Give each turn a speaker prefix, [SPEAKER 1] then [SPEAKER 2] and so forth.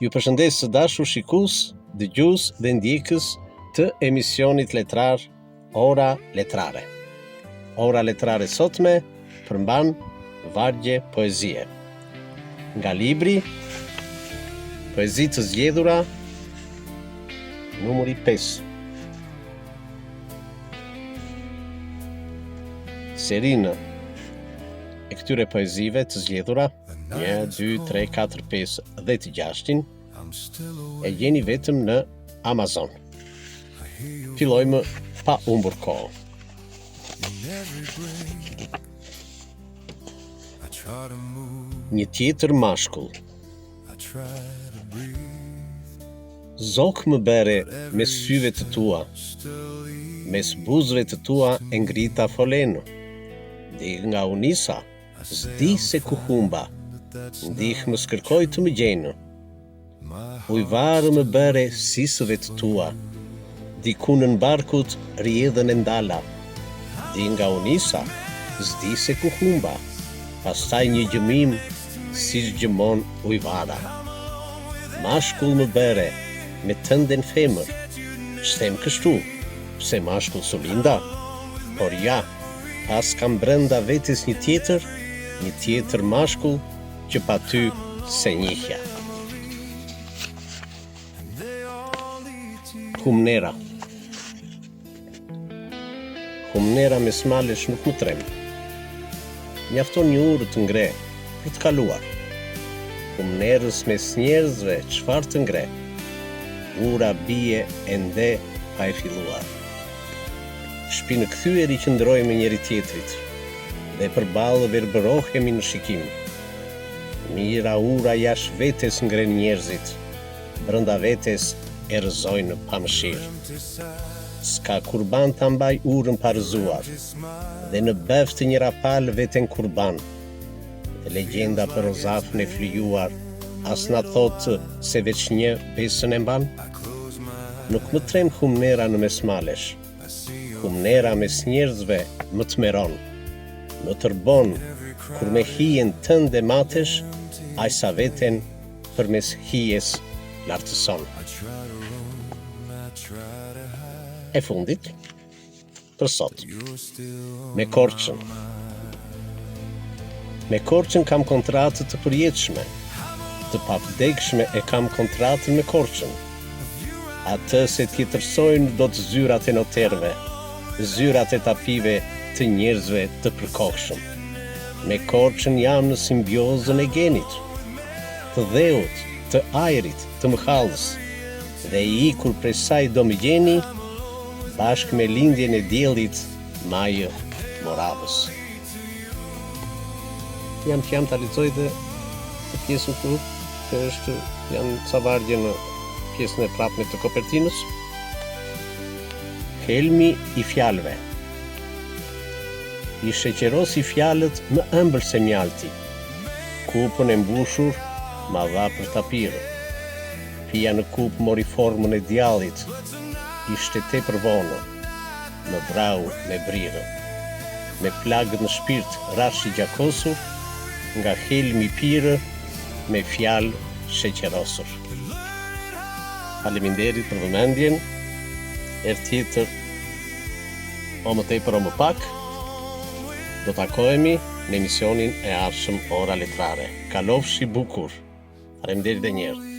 [SPEAKER 1] Ju përshëndes së dashur shikues, dëgjues dhe ndjekës të emisionit letrar Ora Letrare. Ora Letrare sotme përmban vargje poezie. Nga libri Poezi të zgjedhura, numri 5. Serinë e këtyre poezive të zgjedhura 1, 2, 3, 4, 5 dhe të 6 e gjeni vetëm në Amazon. Fillojmë pa humbur kohë. Një tjetër mashkull. Zok më bere me syve të tua, mes buzëve të tua e ngrita folenu. Dhe nga unisa, s'di se ku humba, ndih më skërkoj të më gjenu. Ujvarë më bere sisëve të tua, diku në barkut rjedhën e ndala. Dhe nga unisa, s'di se ku humba, pastaj një gjëmim si gjëmon ujvara. Mashkull më bere me tënden femër, s'them kështu, pse mashkull sulinda, por ja, pas kam brenda vetes një tjetër mashkull që pa ty se njihja. Humnera. Humnera me smalesh nuk më trem. Mjafton një urë të ngre për të kaluar. Humnerës mes njerëzve çfarë të ngre? Ura bie ende pa e filluar. Shpinë kthyer I qëndroj me njëri tjetrit, dhe përballë verbërohemi në shikim. Mira ura jash vetes ngren njerëzit, brenda vetes e rrëzojnë pa mëshirë. S'ka kurban ta mbaj urën pa rrëzuar, dhe në beft një rapal veten kurban. Dhe legjenda për Rozafën e flijuar, as na thotë se veç një besën e mban. Nuk më trem humnera në mesmalesh. Humnera mes njerëzve më të meron. Më tërbon kur me hijen tënde matesh, aq sa veten përmes hijes lartëson. E fundit për sot. Me Korçën. Me Korçën kam kontratë të përjetshme. Të papdekshme e kam kontratën me Korçën. Atë se tjetërsojnë do të zyrat e noterve, zyrat e tapive të njerëzve të përkohshëm. Me Korçën jam në simbiozën e genit, të dheut, të ajrit, të mëkallës, dhe I ikur prej saj do më gjeni, bashkë me lindjen e diellit majë moravës. Jam të lexoj dhe pjesën këtu, që janë ca vargje në pjesën e prapme të kopertinës. Helmi I fjalëve. I sheqerosi fjalët më ëmbël se mjalti. Kupën e mbushur ma dha për tapirë. Pia në kupë mori formën e djallit. Ishte tepër vonë. Më vrau me brirë. Me plagët në shpirt rashi gjakosur, nga helmi pirë, me fjalë sheqerosur. Faleminderit për vëmendjen. Herë tjetër, o më tepër o më pak, do takohemi në emisionin e ardhshëm Ora Letrare. Kalofshi bukur. Faleminderit edhe një herë.